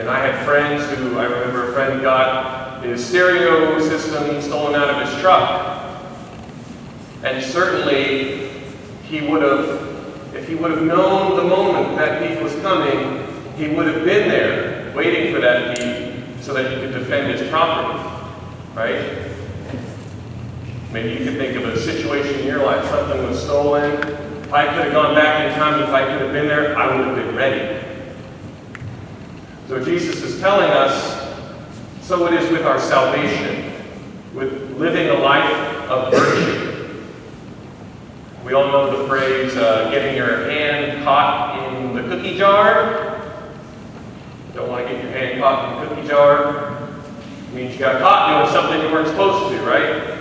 And I had friends who, I remember a friend got his stereo system stolen out of his truck. And certainly, he would have, if he would have known the moment that thief was coming, he would have been there waiting for that thief so that he could defend his property, right? Maybe you could think of a situation in your life, something was stolen. If I could have gone back in time, if I could have been there, I would have been ready. So Jesus is telling us, so it is with our salvation, with living a life of virtue. We all know the phrase, getting your hand caught in the cookie jar. Don't want to get your hand caught in the cookie jar. It means you got caught doing something you weren't supposed to do, right?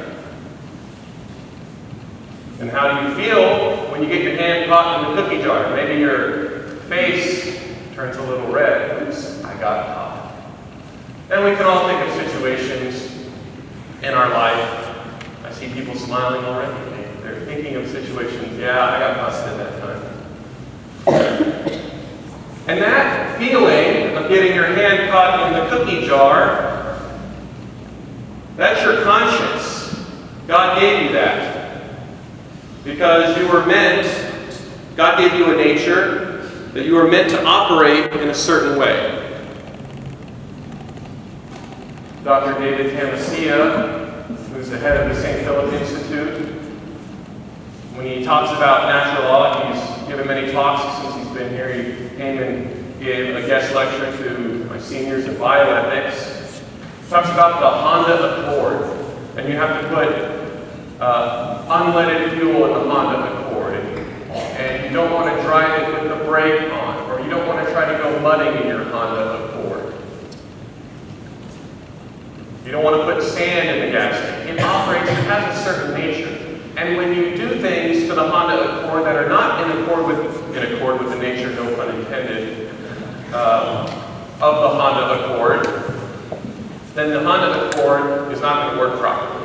And how do you feel when you get your hand caught in the cookie jar? Maybe your face turns a little red. Oops, I got caught. And we can all think of situations in our life. I see people smiling already. They're thinking of situations, yeah, I got busted that time. And that feeling of getting your hand caught in the cookie jar, that's your conscience. God gave you that. Because you were meant, God gave you a nature that you were meant to operate in a certain way. Dr. David Tamassia, who's the head of the St. Philip Institute, when he talks about natural law, he's given many talks since he's been here. He came and gave a guest lecture to my seniors in bioethics. He talks about the Honda Accord, and you have to put unleaded fuel in the Honda Accord, and you don't want to drive it with the brake on, or you don't want to try to go mudding in your Honda Accord. You don't want to put sand in the gas tank. It operates, it has a certain nature. And when you do things to the Honda Accord that are not in accord with the nature, no pun intended, of the Honda Accord, then the Honda Accord is not going to work properly.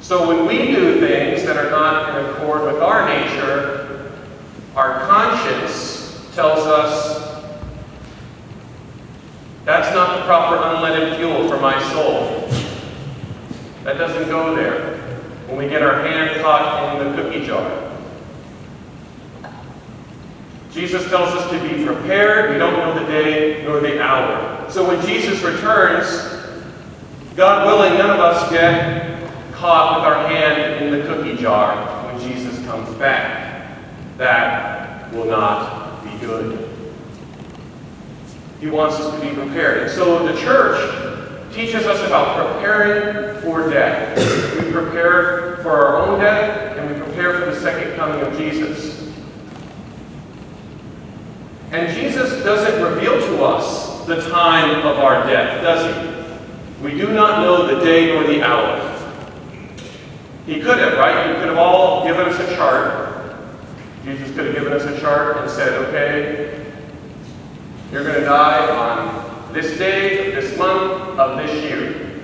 So when we do things that are not in accord with our nature, our conscience tells us that's not the proper unleaded fuel for my soul. That doesn't go there when we get our hand caught in the cookie jar. Jesus tells us to be prepared. We don't know the day nor the hour. So when Jesus returns, God willing, none of us get caught with our hand in the cookie jar when Jesus comes back. That will not be good. He wants us to be prepared. And so the church teaches us about preparing for death. We prepare for our own death, and we prepare for the second coming of Jesus. And Jesus doesn't reveal to us the time of our death, does he? We do not know the day nor the hour. He could have, right? He could have all given us a chart. Jesus could have given us a chart and said, okay, you're going to die on this day, this month, of this year.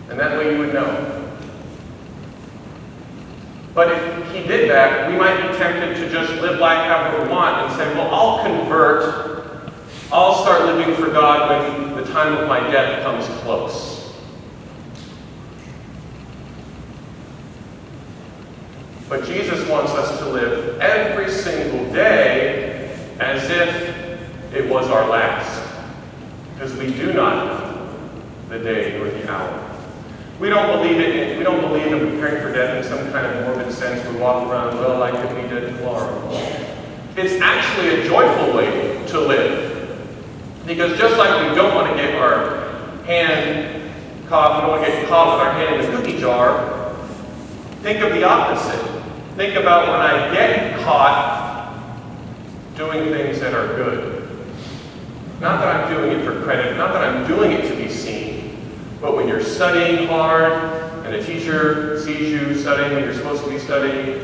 And that way you would know. But if he did that, we might be tempted to just live life however we want and say, well, I'll convert. I'll start living for God when the time of my death comes close. But Jesus wants us to live every single day as if it was our last. Because we do not know the day or the hour. We don't believe in preparing for death in some kind of morbid sense. We walk around, well, I could be dead tomorrow. It's actually a joyful way to live. Because just like we don't want to get our hand caught, we don't want to get caught with our hand in the cookie jar, think of the opposite. Think about when I get caught doing things that are good. Not that I'm doing it for credit, not that I'm doing it to be seen, but when you're studying hard and a teacher sees you studying when you're supposed to be studying,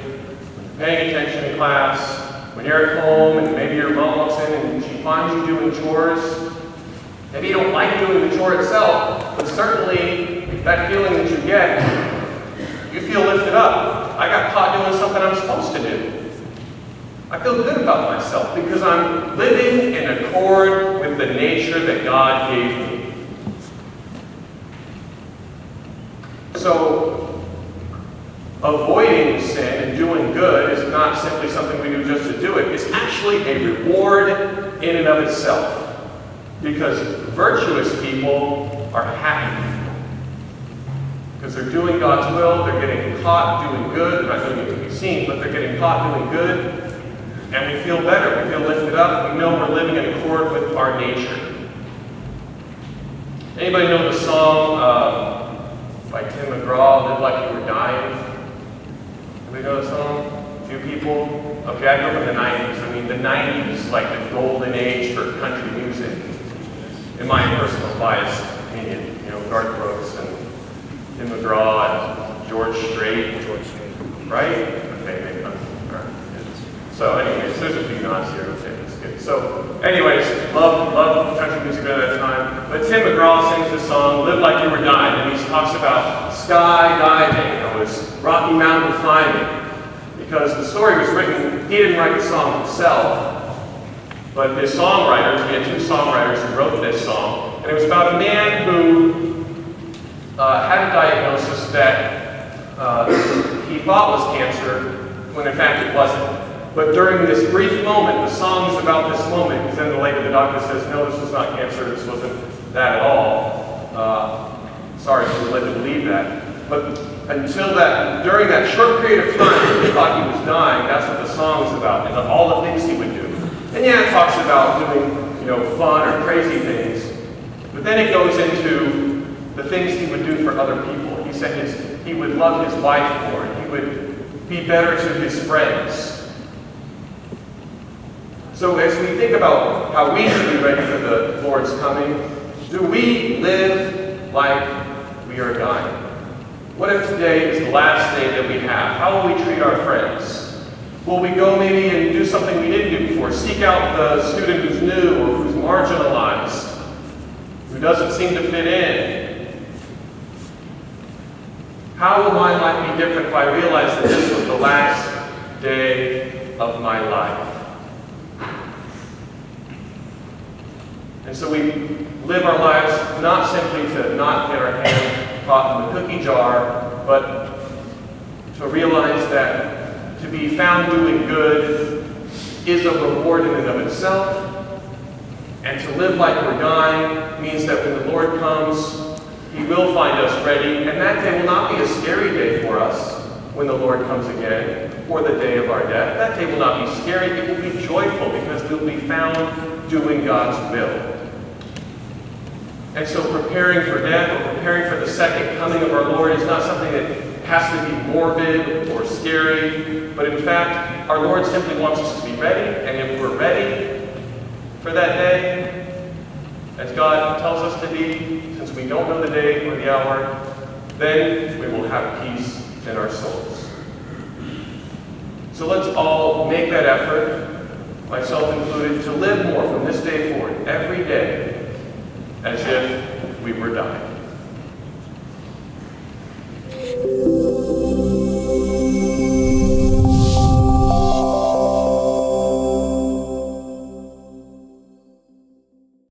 paying attention in class, when you're at home and maybe your mom walks in and she finds you doing chores. Maybe you don't like doing the chore itself, but certainly that feeling that you get, you feel lifted up. I got caught doing something I'm supposed to do. I feel good about myself because I'm living in accord with the nature that God gave me. So, avoiding sin and doing good is not simply something we do just to do it. It's actually a reward in and of itself. Because virtuous people are happy people. Because they're doing God's will, they're getting caught doing good. They're not doing it to be seen, but they're getting caught doing good. And we feel better, we feel lifted up, we know we're living in accord with our nature. Anybody know the song by Tim McGraw, Live Like You Were Dying? Anybody know the song? A few people? Okay, I grew up in the 90s. I mean, the 90s, like the golden age for country music. In my personal biased opinion, Garth Brooks and Tim McGraw and George Strait, right? Okay, maybe not. All right. So, anyways, there's a few nods here. Okay, that's good. So, anyways, love country music at that time. But Tim McGraw sings this song, "Live Like You Were Dying," and he talks about skydiving. It was Rocky Mountain climbing, because the story was written. He didn't write the song himself. But his songwriters, we had two songwriters who wrote this song, and it was about a man who had a diagnosis that he thought was cancer, when in fact it wasn't. But during this brief moment, the song is about this moment, because then later the doctor says, no, this was not cancer, this wasn't that at all. Sorry if you were led to believe that. But during that short period of time when he thought he was dying, that's what the song is about, and all the things he would do. And yeah, it talks about doing, fun or crazy things. But then it goes into the things he would do for other people. He said he would love his wife more. He would be better to his friends. So as we think about how we should be ready for the Lord's coming, do we live like we are dying? What if today is the last day that we have? How will we treat our friends? Will we go maybe and do something we didn't do before? Seek out the student who's new or who's marginalized, who doesn't seem to fit in? How will my life be different if I realize that this was the last day of my life? And so we live our lives not simply to not get our hand caught in the cookie jar, but to realize that to be found doing good is a reward in and of itself. And to live like we're dying means that when the Lord comes, He will find us ready. And that day will not be a scary day for us when the Lord comes again, or the day of our death. That day will not be scary. It will be joyful because we'll be found doing God's will. And so preparing for death or preparing for the second coming of our Lord is not something that has to be morbid or scary, but in fact, our Lord simply wants us to be ready, and if we're ready for that day, as God tells us to be, since we don't know the day or the hour, then we will have peace in our souls. So let's all make that effort, myself included, to live more from this day forward, every day, as if we were dying.